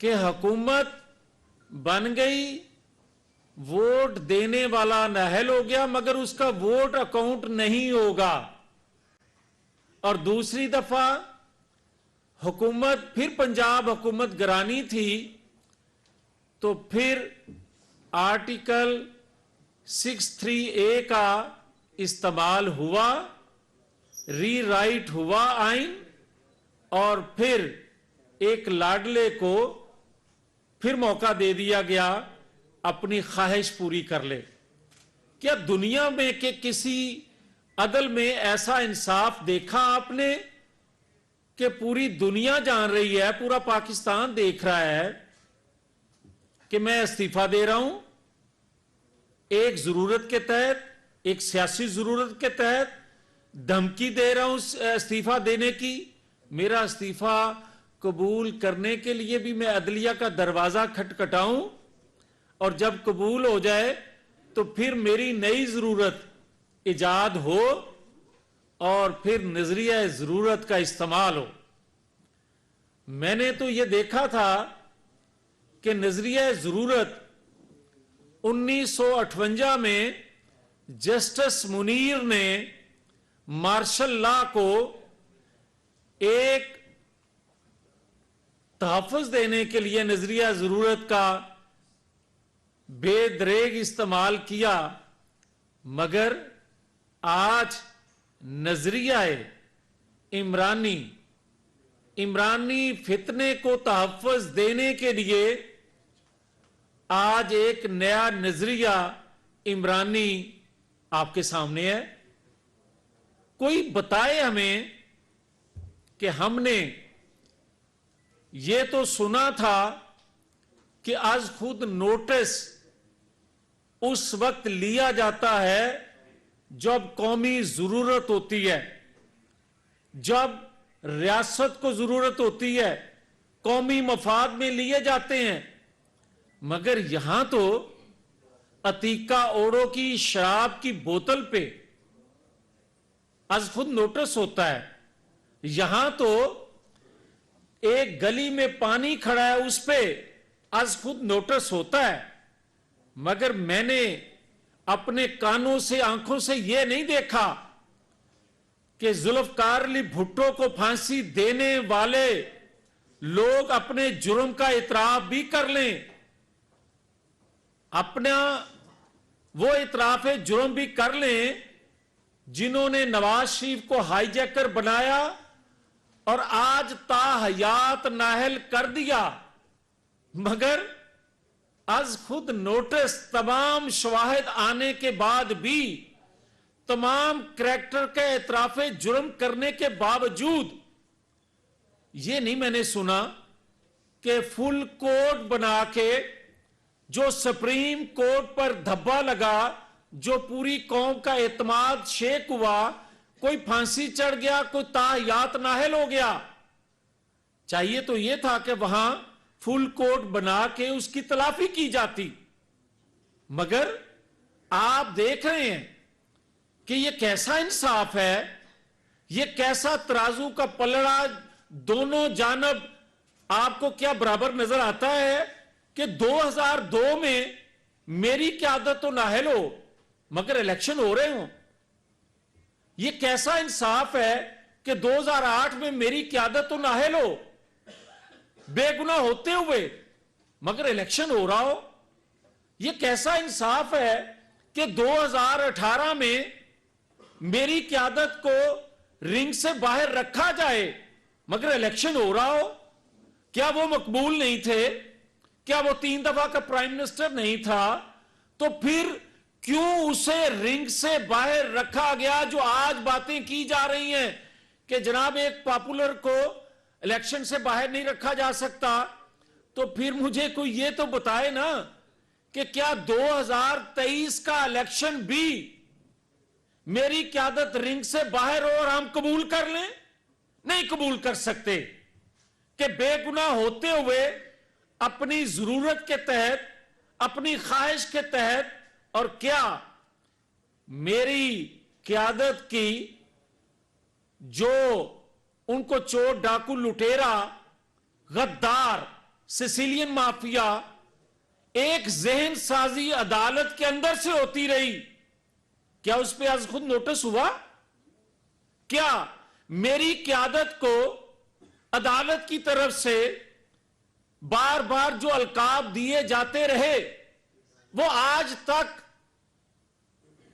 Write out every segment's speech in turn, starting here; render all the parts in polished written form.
کہ حکومت بن گئی، ووٹ دینے والا نااہل ہو گیا، مگر اس کا ووٹ اکاؤنٹ نہیں ہوگا۔ اور دوسری دفعہ حکومت پھر پنجاب حکومت گرانی تھی، تو پھر آرٹیکل 63A کا استعمال ہوا، ری رائٹ ہوا آئین، اور پھر ایک لاڈلے کو پھر موقع دے دیا گیا اپنی خواہش پوری کر لے۔ کیا دنیا میں کہ کسی عدل میں ایسا انصاف دیکھا آپ نے کہ پوری دنیا جان رہی ہے، پورا پاکستان دیکھ رہا ہے کہ میں استعفیٰ دے رہا ہوں ایک ضرورت کے تحت، ایک سیاسی ضرورت کے تحت دھمکی دے رہا ہوں استعفیٰ دینے کی؟ میرا استعفیٰ قبول کرنے کے لیے بھی میں عدلیہ کا دروازہ کھٹکھٹاؤں، اور جب قبول ہو جائے تو پھر میری نئی ضرورت ایجاد ہو اور پھر نظریہ ضرورت کا استعمال ہو۔ میں نے تو یہ دیکھا تھا کہ نظریہ ضرورت 1958 میں جسٹس منیر نے مارشل لا کو ایک تحفظ دینے کے لیے نظریہ ضرورت کا بے دریغ استعمال کیا، مگر آج نظریہ عمرانی فتنے کو تحفظ دینے کے لیے آج ایک نیا نظریہ عمرانی آپ کے سامنے ہے۔ کوئی بتائے ہمیں کہ ہم نے یہ تو سنا تھا کہ از خود نوٹس اس وقت لیا جاتا ہے جب قومی ضرورت ہوتی ہے، جب ریاست کو ضرورت ہوتی ہے، قومی مفاد میں لیے جاتے ہیں، مگر یہاں تو عتیقہ اوڑو کی شراب کی بوتل پہ از خود نوٹس ہوتا ہے۔ یہاں تو ایک گلی میں پانی کھڑا ہے، اس پہ از خود نوٹس ہوتا ہے، مگر میں نے اپنے کانوں سے آنکھوں سے یہ نہیں دیکھا کہ ذوالفقار علی بھٹو کو پھانسی دینے والے لوگ اپنے جرم کا اعتراف بھی کر لیں، اپنا وہ اعتراف جرم بھی کر لیں جنہوں نے نواز شریف کو ہائی جیکر بنایا اور آج تا حیات نااہل کر دیا، مگر از خود نوٹس تمام شواہد آنے کے بعد بھی، تمام کریکٹر کے اعتراف جرم کرنے کے باوجود یہ نہیں میں نے سنا کہ فل کوٹ بنا کے جو سپریم کورٹ پر دھبا لگا، جو پوری قوم کا اعتماد شیک ہوا، کوئی پھانسی چڑھ گیا، کوئی تاحیات نااہل ہو گیا۔ چاہیے تو یہ تھا کہ وہاں فل کوٹ بنا کے اس کی تلافی کی جاتی، مگر آپ دیکھ رہے ہیں کہ یہ کیسا انصاف ہے، یہ کیسا ترازو کا پلڑا دونوں جانب آپ کو کیا برابر نظر آتا ہے کہ 2002 میں میری قیادت تو نااہل ہو مگر الیکشن ہو رہے ہوں۔ یہ کیسا انصاف ہے کہ 2008 میں میری قیادت تو نااہل ہو، بے گناہ ہوتے ہوئے مگر الیکشن ہو رہا ہو۔ یہ کیسا انصاف ہے کہ 2018 میں میری قیادت کو رنگ سے باہر رکھا جائے مگر الیکشن ہو رہا ہو۔ کیا وہ مقبول نہیں تھے؟ کیا وہ 3 دفعہ کا پرائم منسٹر نہیں تھا؟ تو پھر کیوں اسے رنگ سے باہر رکھا گیا؟ جو آج باتیں کی جا رہی ہیں کہ جناب ایک پاپولر کو الیکشن سے باہر نہیں رکھا جا سکتا، تو پھر مجھے کوئی یہ تو بتائے نا کہ کیا 2023 کا الیکشن بھی میری قیادت رنگ سے باہر ہو اور ہم قبول کر لیں؟ نہیں قبول کر سکتے کہ بے گناہ ہوتے ہوئے اپنی ضرورت کے تحت، اپنی خواہش کے تحت، اور کیا میری قیادت کی جو ان کو چور ڈاکو لٹیرا غدار سسیلین مافیا ایک ذہن سازی عدالت کے اندر سے ہوتی رہی، کیا اس پہ از خود نوٹس ہوا؟ کیا میری قیادت کو عدالت کی طرف سے بار بار جو القاب دیے جاتے رہے وہ آج تک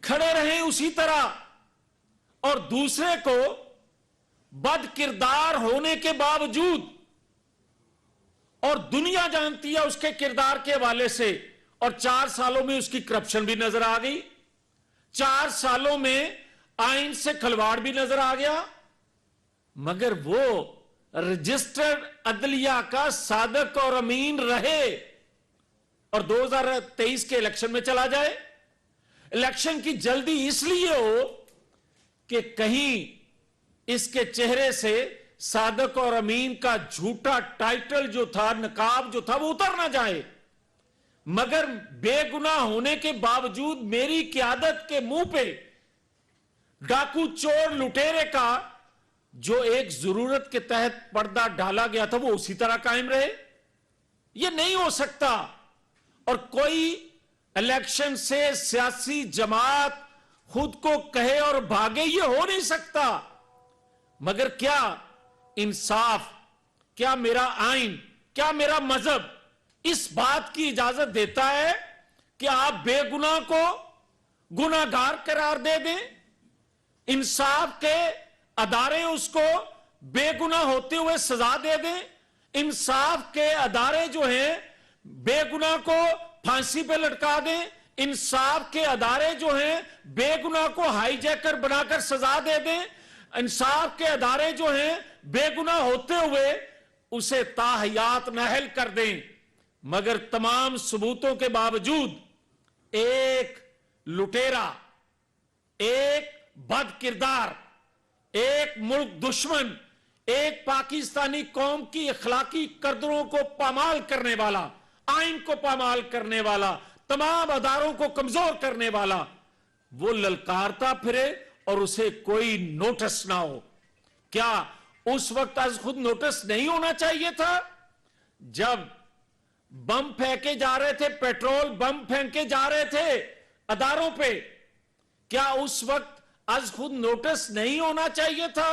کھڑے رہیں اسی طرح، اور دوسرے کو بد کردار ہونے کے باوجود، اور دنیا جانتی ہے اس کے کردار کے حوالے سے، اور 4 سالوں میں اس کی کرپشن بھی نظر آ گئی، 4 سالوں میں آئین سے کھلواڑ بھی نظر آ گیا، مگر وہ رجسٹرڈ عدلیہ کا صادق اور امین رہے اور 2023 کے الیکشن میں چلا جائے۔ الیکشن کی جلدی اس لیے ہو کہ کہیں اس کے چہرے سے صادق اور امین کا جھوٹا ٹائٹل جو تھا، نقاب جو تھا، وہ اتر نہ جائے، مگر بے گناہ ہونے کے باوجود میری قیادت کے منہ پہ ڈاکو چور لٹیرے کا جو ایک ضرورت کے تحت پردہ ڈالا گیا تھا وہ اسی طرح قائم رہے۔ یہ نہیں ہو سکتا، اور کوئی الیکشن سے سیاسی جماعت خود کو کہے اور بھاگے، یہ ہو نہیں سکتا۔ مگر کیا انصاف، کیا میرا آئین، کیا میرا مذہب اس بات کی اجازت دیتا ہے کہ آپ بے گناہ کو گناہ گار قرار دے دیں؟ انصاف کے ادارے اس کو بے گناہ ہوتے ہوئے سزا دے دیں؟ انصاف کے ادارے جو ہیں بے گناہ کو پھانسی پہ لٹکا دیں؟ انصاف کے ادارے جو ہیں بے گناہ کو ہائی جیکر بنا کر سزا دے دیں؟ انصاف کے ادارے جو ہیں بے گناہ ہوتے ہوئے اسے تاحیات نااہل کر دیں؟ مگر تمام ثبوتوں کے باوجود ایک لٹیرا، ایک بد کردار، ایک ملک دشمن، ایک پاکستانی قوم کی اخلاقی قدروں کو پامال کرنے والا، آئین کو پامال کرنے والا، تمام اداروں کو کمزور کرنے والا، وہ للکارتا پھرے اور اسے کوئی نوٹس نہ ہو؟ کیا اس وقت از خود نوٹس نہیں ہونا چاہیے تھا جب بم پھینکے جا رہے تھے، پیٹرول بم پھینکے جا رہے تھے اداروں پہ؟ کیا اس وقت از خود نوٹس نہیں ہونا چاہیے تھا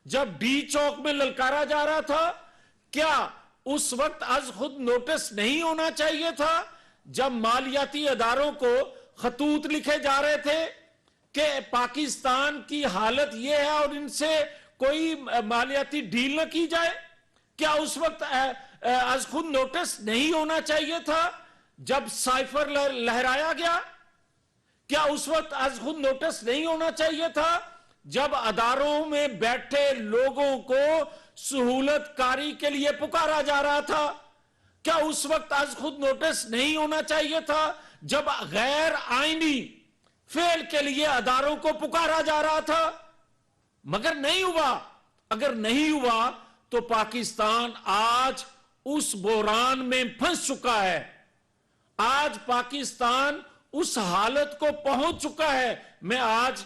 جب ڈی چوک میں للکارا جا رہا تھا؟ کیا اس وقت از خود نوٹس نہیں ہونا چاہیے تھا جب مالیاتی اداروں کو خطوط لکھے جا رہے تھے کہ پاکستان کی حالت یہ ہے اور ان سے کوئی مالیاتی ڈیل نہ کی جائے؟ کیا اس وقت از خود نوٹس نہیں ہونا چاہیے تھا جب سائفر لہرایا گیا؟ کیا اس وقت از خود نوٹس نہیں ہونا چاہیے تھا جب اداروں میں بیٹھے لوگوں کو سہولت کاری کے لیے پکارا جا رہا تھا؟ کیا اس وقت از خود نوٹس نہیں ہونا چاہیے تھا جب غیر آئینی فعل کے لیے اداروں کو پکارا جا رہا تھا؟ مگر نہیں ہوا۔ اگر نہیں ہوا تو پاکستان آج اس بحران میں پھنس چکا ہے، آج پاکستان اس حالت کو پہنچ چکا ہے۔ میں آج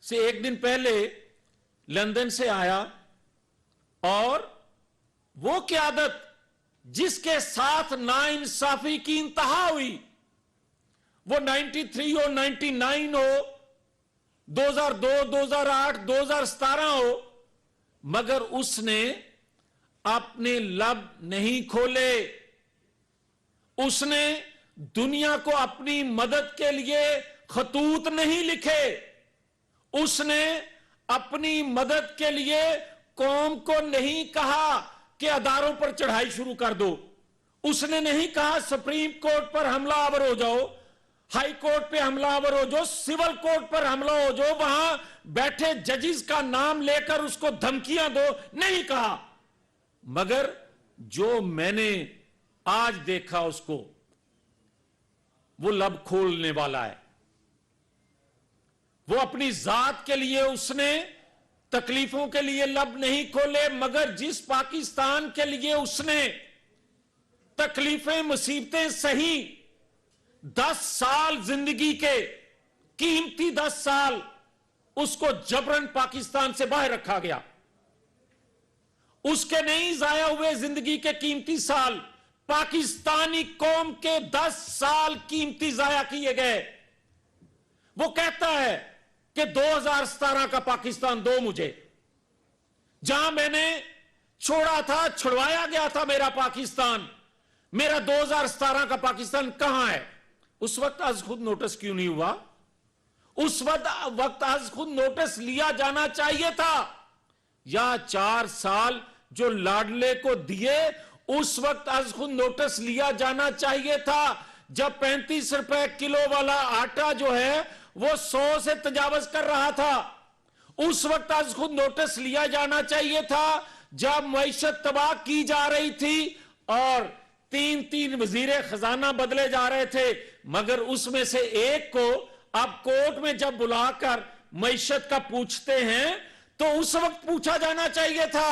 سے 1 دن پہلے لندن سے آیا، اور وہ قیادت جس کے ساتھ ناانصافی کی انتہا ہوئی، وہ 93 ہو، 99 ہو، 2002، 2008، 2017 ہو، مگر اس نے اپنے لب نہیں کھولے۔ اس نے دنیا کو اپنی مدد کے لیے خطوط نہیں لکھے۔ اس نے اپنی مدد کے لیے قوم کو نہیں کہا کہ اداروں پر چڑھائی شروع کر دو۔ اس نے نہیں کہا سپریم کورٹ پر حملہ آور ہو جاؤ، ہائی کورٹ پہ حملہ آور ہو جاؤ، سول کورٹ پر حملہ ہو جاؤ، وہاں بیٹھے ججز کا نام لے کر اس کو دھمکیاں دو، نہیں کہا۔ مگر جو میں نے آج دیکھا اس کو، وہ لب کھولنے والا ہے۔ وہ اپنی ذات کے لیے اس نے تکلیفوں کے لیے لب نہیں کھولے، مگر جس پاکستان کے لیے اس نے تکلیفیں، مصیبتیں سہی، 10 سال زندگی کے قیمتی 10 سال اس کو جبرن پاکستان سے باہر رکھا گیا۔ اس کے نہیں ضائع ہوئے زندگی کے قیمتی سال، پاکستانی قوم کے 10 سال قیمتی ضائع کیے گئے۔ وہ کہتا ہے کہ 2017 کا پاکستان دو مجھے، جہاں میں نے چھوڑا تھا، چھڑوایا گیا تھا میرا پاکستان، میرا 2017 کا پاکستان کہاں ہے؟ اس وقت از خود نوٹس کیوں نہیں ہوا؟ اس وقت از خود نوٹس لیا جانا چاہیے تھا، یا 4 سال جو لاڈلے کو دیے اس وقت از خود نوٹس لیا جانا چاہیے تھا، جب 35 روپے کلو والا آٹا جو ہے وہ 100 سے تجاوز کر رہا تھا۔ اس وقت از خود نوٹس لیا جانا چاہیے تھا جب معیشت تباہ کی جا رہی تھی اور 3 وزیر خزانہ بدلے جا رہے تھے، مگر اس میں سے ایک کو اب کورٹ میں جب بلا کر معیشت کا پوچھتے ہیں تو اس وقت پوچھا جانا چاہیے تھا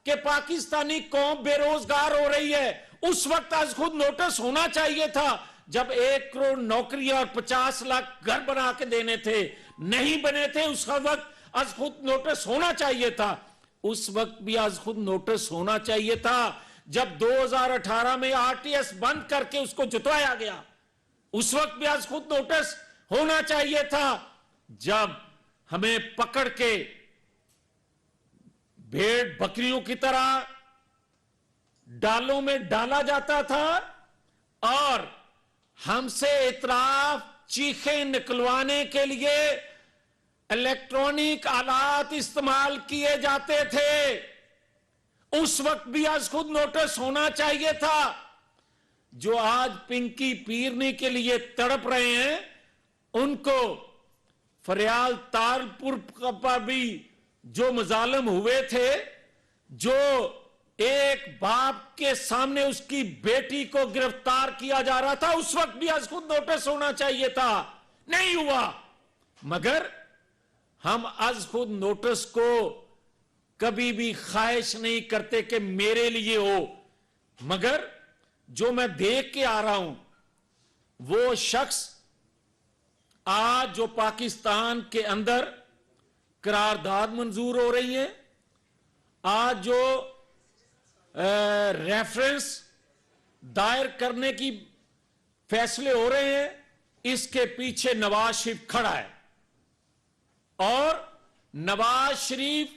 کہ پاکستانی قوم بے روزگار ہو رہی ہے۔ اس وقت از خود نوٹس ہونا چاہیے تھا جب 1 کروڑ نوکریاں اور 50 لاکھ گھر بنا کے دینے تھے، نہیں بنے تھے، اس وقت از خود نوٹس ہونا چاہیے تھا۔ اس وقت بھی از خود نوٹس ہونا چاہیے تھا جب 2018 میں RTS بند کر کے اس کو جتوایا گیا۔ اس وقت بھی از خود نوٹس ہونا چاہیے تھا جب ہمیں پکڑ کے بھیڑ بکریوں کی طرح ڈالوں میں ڈالا جاتا تھا اور ہم سے اعتراف چیخیں نکلوانے کے لیے الیکٹرانک آلات استعمال کیے جاتے تھے۔ اس وقت بھی از خود نوٹس ہونا چاہیے تھا۔ جو آج پنکی پیرنی کے لیے تڑپ رہے ہیں ان کو فریال تالپور پر بھی جو مظالم ہوئے تھے، جو ایک باپ کے سامنے اس کی بیٹی کو گرفتار کیا جا رہا تھا، اس وقت بھی از خود نوٹس ہونا چاہیے تھا، نہیں ہوا۔ مگر ہم از خود نوٹس کو کبھی بھی خواہش نہیں کرتے کہ میرے لیے ہو، مگر جو میں دیکھ کے آ رہا ہوں وہ شخص آج جو پاکستان کے اندر قرارداد منظور ہو رہی ہے، آج جو ریفرنس دائر کرنے کی فیصلے ہو رہے ہیں، اس کے پیچھے نواز شریف کھڑا ہے، اور نواز شریف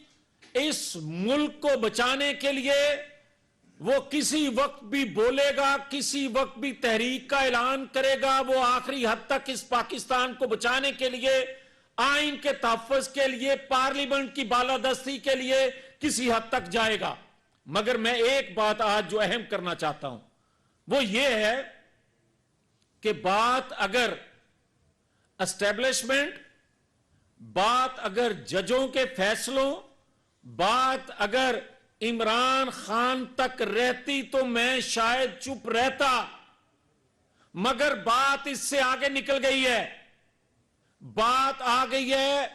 اس ملک کو بچانے کے لیے وہ کسی وقت بھی بولے گا، کسی وقت بھی تحریک کا اعلان کرے گا، وہ آخری حد تک اس پاکستان کو بچانے کے لیے، آئین کے تحفظ کے لیے، پارلیمنٹ کی بالادستی کے لیے کسی حد تک جائے گا۔ مگر میں ایک بات آج جو اہم کرنا چاہتا ہوں وہ یہ ہے کہ بات اگر اسٹیبلشمنٹ، بات اگر ججوں کے فیصلوں، بات اگر عمران خان تک رہتی تو میں شاید چپ رہتا، مگر بات اس سے آگے نکل گئی ہے۔ بات آ گئی ہے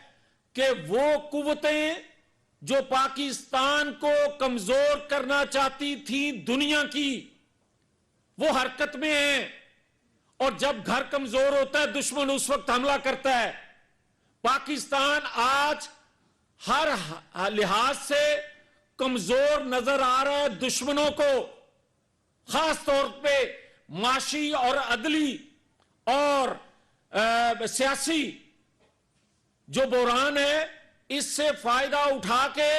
کہ وہ قوتیں جو پاکستان کو کمزور کرنا چاہتی تھیں دنیا کی، وہ حرکت میں ہیں، اور جب گھر کمزور ہوتا ہے دشمن اس وقت حملہ کرتا ہے۔ پاکستان آج ہر لحاظ سے کمزور نظر آ رہا ہے دشمنوں کو، خاص طور پہ معاشی اور عدلی اور سیاسی جو بحران ہے، اس سے فائدہ اٹھا کے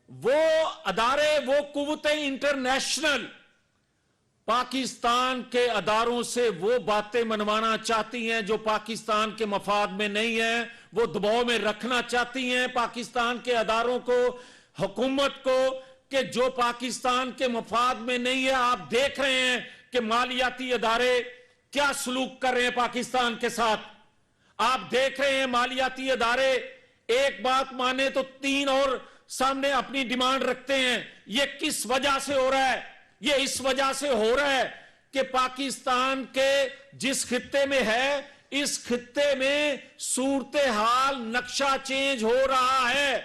وہ ادارے، وہ قوتیں انٹرنیشنل پاکستان کے اداروں سے وہ باتیں منوانا چاہتی ہیں جو پاکستان کے مفاد میں نہیں ہیں، وہ دباؤ میں رکھنا چاہتی ہیں پاکستان کے اداروں کو، حکومت کو، کہ جو پاکستان کے مفاد میں نہیں ہے۔ آپ دیکھ رہے ہیں کہ مالیاتی ادارے کیا سلوک کر رہے ہیں پاکستان کے ساتھ۔ آپ دیکھ رہے ہیں مالیاتی ادارے ایک بات مانے تو 3 اور سامنے اپنی ڈیمانڈ رکھتے ہیں۔ یہ کس وجہ سے ہو رہا ہے؟ یہ اس وجہ سے ہو رہا ہے کہ پاکستان کے جس خطے میں ہے، اس خطے میں صورتحال نقشہ چینج ہو رہا ہے۔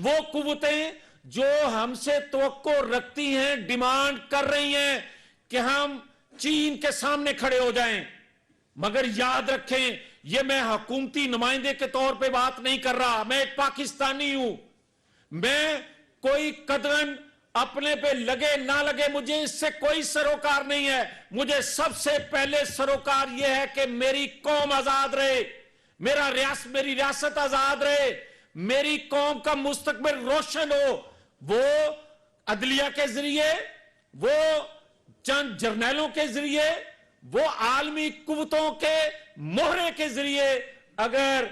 وہ قوتیں جو ہم سے توقع رکھتی ہیں، ڈیمانڈ کر رہی ہیں کہ ہم چین کے سامنے کھڑے ہو جائیں، مگر یاد رکھیں یہ میں حکومتی نمائندے کے طور پہ بات نہیں کر رہا، میں ایک پاکستانی ہوں۔ میں کوئی قدرن اپنے پہ لگے نہ لگے مجھے اس سے کوئی سروکار نہیں ہے. مجھے سب سے پہلے سروکار یہ ہے کہ میری قوم آزاد رہے, میری ریاست آزاد رہے, میری قوم کا مستقبل روشن ہو. وہ عدلیہ کے ذریعے, وہ چند جرنیلوں کے ذریعے, وہ عالمی قوتوں کے مہرے کے ذریعے اگر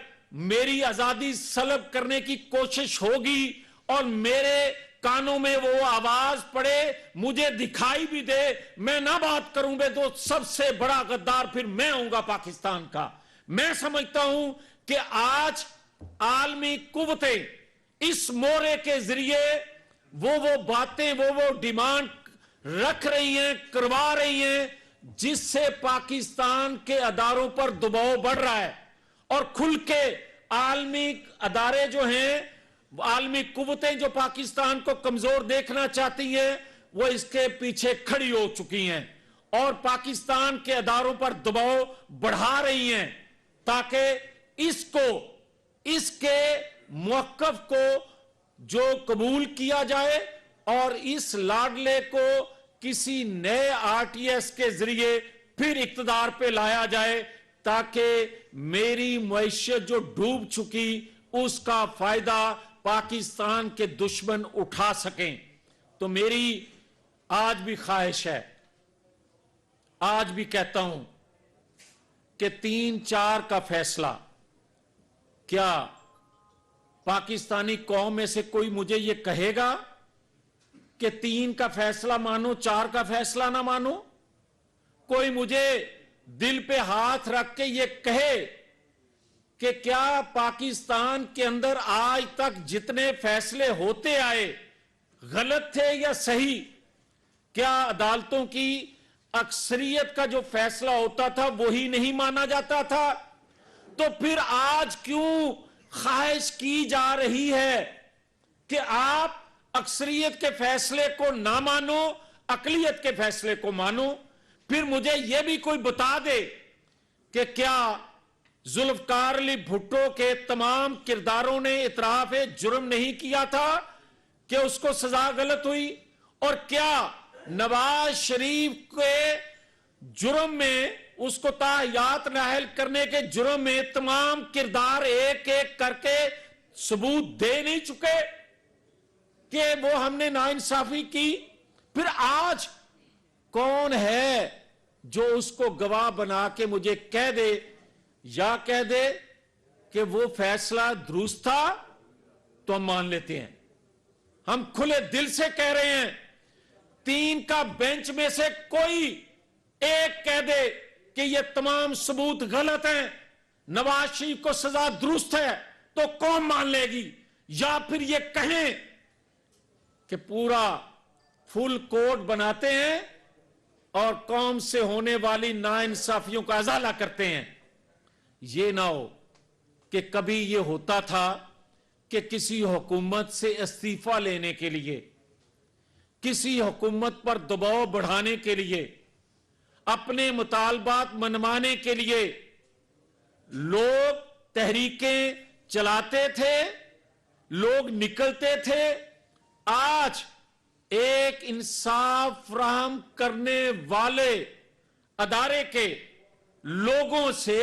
میری آزادی سلب کرنے کی کوشش ہوگی اور میرے کانوں میں وہ آواز پڑے, مجھے دکھائی بھی دے, میں نہ بات کروں بے تو سب سے بڑا غدار پھر میں ہوں گا پاکستان کا. میں سمجھتا ہوں کہ آج عالمی قوتیں اس مورے کے ذریعے وہ باتیں, وہ ڈیمانڈ رکھ رہی ہیں, کروا رہی ہیں, جس سے پاکستان کے اداروں پر دباؤ بڑھ رہا ہے. اور کھل کے عالمی ادارے جو ہیں, عالمی قوتیں جو پاکستان کو کمزور دیکھنا چاہتی ہیں, وہ اس کے پیچھے کھڑی ہو چکی ہیں اور پاکستان کے اداروں پر دباؤ بڑھا رہی ہیں تاکہ اس کے موقف کو جو قبول کیا جائے اور اس لاڈلے کو کسی نئے آر ٹی ایس کے ذریعے پھر اقتدار پہ لایا جائے تاکہ میری معیشت جو ڈوب چکی اس کا فائدہ پاکستان کے دشمن اٹھا سکیں. تو میری آج بھی خواہش ہے, آج بھی کہتا ہوں کہ 3-4 کا فیصلہ, کیا پاکستانی قوم میں سے کوئی مجھے یہ کہے گا کہ 3 کا فیصلہ مانو 4 کا فیصلہ نہ مانو؟ کوئی مجھے دل پہ ہاتھ رکھ کے یہ کہے کہ کیا پاکستان کے اندر آج تک جتنے فیصلے ہوتے آئے غلط تھے یا صحیح؟ کیا عدالتوں کی اکثریت کا جو فیصلہ ہوتا تھا وہی نہیں مانا جاتا تھا؟ تو پھر آج کیوں خواہش کی جا رہی ہے کہ آپ اکثریت کے فیصلے کو نہ مانو, اقلیت کے فیصلے کو مانو؟ پھر مجھے یہ بھی کوئی بتا دے کہ کیا ذوالفقار علی بھٹو کے تمام کرداروں نے اعتراف جرم نہیں کیا تھا کہ اس کو سزا غلط ہوئی؟ اور کیا نواز شریف کے جرم میں, اس کو تاحیات نااہل کرنے کے جرم میں تمام کردار ایک ایک کر کے ثبوت دے نہیں چکے کہ وہ ہم نے ناانصافی کی؟ پھر آج کون ہے جو اس کو گواہ بنا کے مجھے کہہ دے یا کہہ دے کہ وہ فیصلہ درست تھا؟ تو ہم مان لیتے ہیں. ہم کھلے دل سے کہہ رہے ہیں 3 کا بینچ میں سے کوئی ایک کہہ دے کہ یہ تمام ثبوت غلط ہیں, نواز شریف کو سزا درست ہے, تو قوم مان لے گی. یا پھر یہ کہیں کہ پورا فل کوٹ بناتے ہیں اور قوم سے ہونے والی ناانصافیوں کا ازالہ کرتے ہیں. یہ نہ ہو کہ کبھی یہ ہوتا تھا کہ کسی حکومت سے استعفی لینے کے لیے, کسی حکومت پر دباؤ بڑھانے کے لیے, اپنے مطالبات منوانے کے لیے لوگ تحریکیں چلاتے تھے, لوگ نکلتے تھے. آج ایک انصاف فراہم کرنے والے ادارے کے لوگوں سے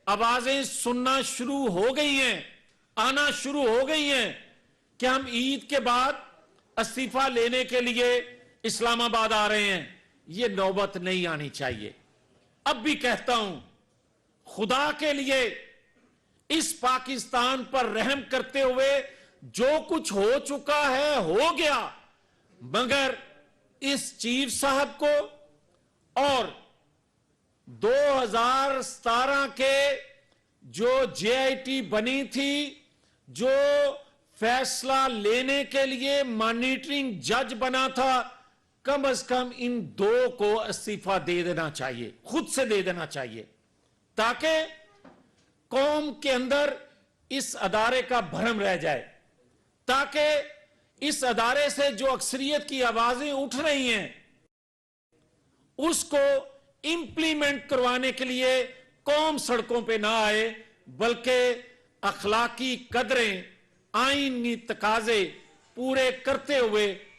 آوازیں سننا شروع ہو گئی ہیں, آنا شروع ہو گئی ہیں کہ ہم عید کے بعد استعفی لینے کے لیے اسلام آباد آ رہے ہیں. یہ نوبت نہیں آنی چاہیے. اب بھی کہتا ہوں, خدا کے لیے اس پاکستان پر رحم کرتے ہوئے, جو کچھ ہو چکا ہے ہو گیا, مگر اس چیف صاحب کو اور 2017 کے جو جے آئی ٹی بنی تھی, جو فیصلہ لینے کے لیے مانیٹرنگ جج بنا تھا, کم از کم ان 2 کو استعفی دے دینا چاہیے, خود سے دے دینا چاہیے, تاکہ قوم کے اندر اس ادارے کا بھرم رہ جائے, تاکہ اس ادارے سے جو اکثریت کی آوازیں اٹھ رہی ہیں اس کو امپلیمنٹ کروانے کے لیے قوم سڑکوں پہ نہ آئے, بلکہ اخلاقی قدریں, آئینی تقاضے پورے کرتے ہوئے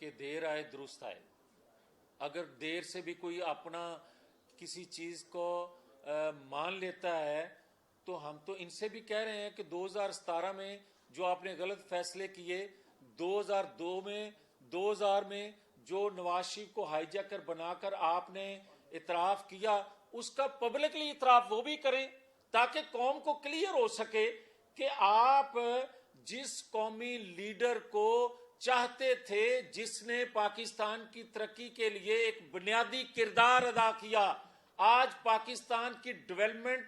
کہ دیر آئے درست آئے. اگر دیر سے بھی کوئی اپنا کسی چیز کو مان لیتا ہے تو ہم تو ان سے بھی کہہ رہے ہیں کہ 2017 میں جو آپ نے غلط فیصلے کیے، 2000 میں جو نواز شریف کو ہائی جیکر بنا کر آپ نے اعتراف کیا، اس کا پبلکلی اعتراف وہ بھی کریں تاکہ قوم کو کلیئر ہو سکے کہ آپ جس قومی لیڈر کو چاہتے تھے، جس نے پاکستان کی ترقی کے لیے ایک بنیادی کردار ادا کیا، آج پاکستان کی ڈیولپمنٹ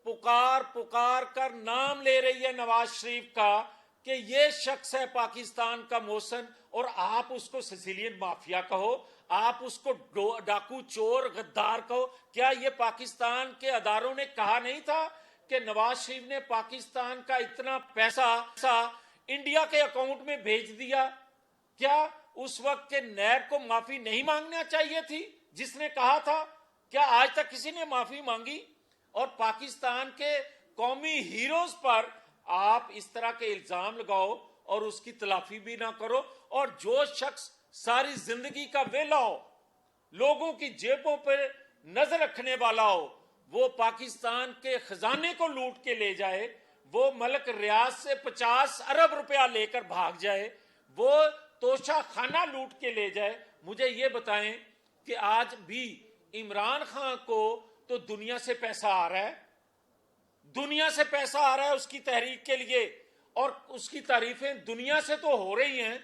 پکار کر نام لے رہی ہے نواز شریف کا کہ یہ شخص ہے پاکستان کا محسن، اور آپ اس کو سیسیلین مافیا کہو، آپ اس کو ڈاکو چور غدار کہو. کیا یہ پاکستان کے اداروں نے کہا نہیں تھا کہ نواز شریف نے پاکستان کا اتنا پیسہ انڈیا کے اکاؤنٹ میں بھیج دیا؟ کیا اس وقت کے نیب کو معافی نہیں مانگنا چاہیے تھی جس نے کہا تھا؟ کیا آج تک کسی نے معافی مانگی؟ اور پاکستان کے قومی ہیروز پر آپ اس طرح کے الزام لگاؤ اور اس کی تلافی بھی نہ کرو. اور جو شخص ساری زندگی کا ویلا ہو، لوگوں کی جیبوں پر نظر رکھنے والا ہو، وہ پاکستان کے خزانے کو لوٹ کے لے جائے، وہ ملک ریاض سے 50 ارب روپیہ لے کر بھاگ جائے، وہ توشہ خانہ لوٹ کے لے جائے، مجھے یہ بتائیں کہ آج بھی عمران خان کو تو دنیا سے پیسہ آ رہا ہے، دنیا سے پیسہ آ رہا ہے اس کی تحریک کے لیے، اور اس کی تعریفیں دنیا سے تو ہو رہی ہیں،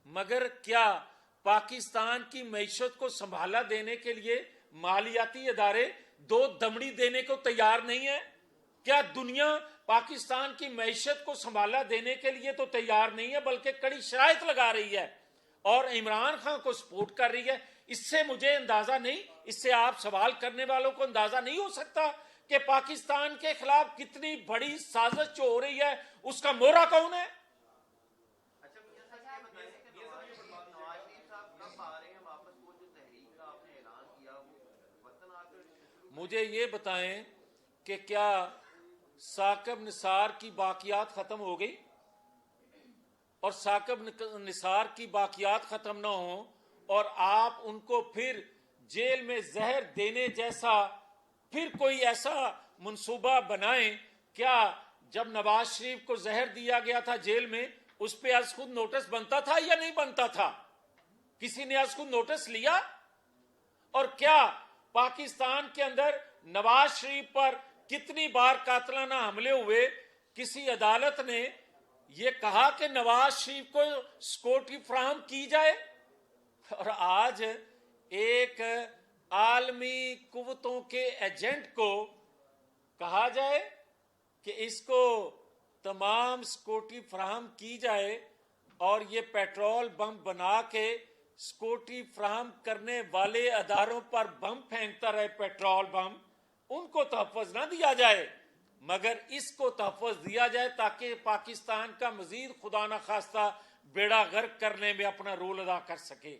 مگر کیا پاکستان کی معیشت کو سنبھالا دینے کے لیے مالیاتی ادارے 2 دمڑی دینے کو تیار نہیں ہے؟ کیا دنیا پاکستان کی معیشت کو سنبھالا دینے کے لیے تو تیار نہیں ہے، بلکہ کڑی شرائط لگا رہی ہے اور عمران خان کو سپورٹ کر رہی ہے؟ اس سے مجھے اندازہ نہیں، اس سے آپ سوال کرنے والوں کو اندازہ نہیں ہو سکتا کہ پاکستان کے خلاف کتنی بڑی سازش جو ہو رہی ہے، اس کا مورا کون ہے؟ مجھے یہ بتائیں کہ کیا ثاقب نثار کی باقیات ختم ہو گئی؟ اور ثاقب نثار کی باقیات ختم نہ ہوں اور آپ ان کو پھر جیل میں زہر دینے جیسا پھر کوئی ایسا منصوبہ بنائیں. کیا جب نواز شریف کو زہر دیا گیا تھا جیل میں، اس پہ از خود نوٹس بنتا تھا یا نہیں بنتا تھا؟ کسی نے از خود نوٹس لیا؟ اور کیا پاکستان کے اندر نواز شریف پر کتنی بار قاتلانہ حملے ہوئے، کسی عدالت نے یہ کہا کہ نواز شریف کو سیکورٹی فراہم کی جائے؟ اور آج ایک عالمی قوتوں کے ایجنٹ کو کہا جائے کہ اس کو تمام سیکورٹی فراہم کی جائے، اور یہ پیٹرول بم بنا کے سیکورٹی فراہم کرنے والے اداروں پر بم پھینکتا رہے، پیٹرول بم، ان کو تحفظ نہ دیا جائے مگر اس کو تحفظ دیا جائے تاکہ پاکستان کا مزید خدا نخواستہ بیڑا غرق کرنے میں اپنا رول ادا کر سکے.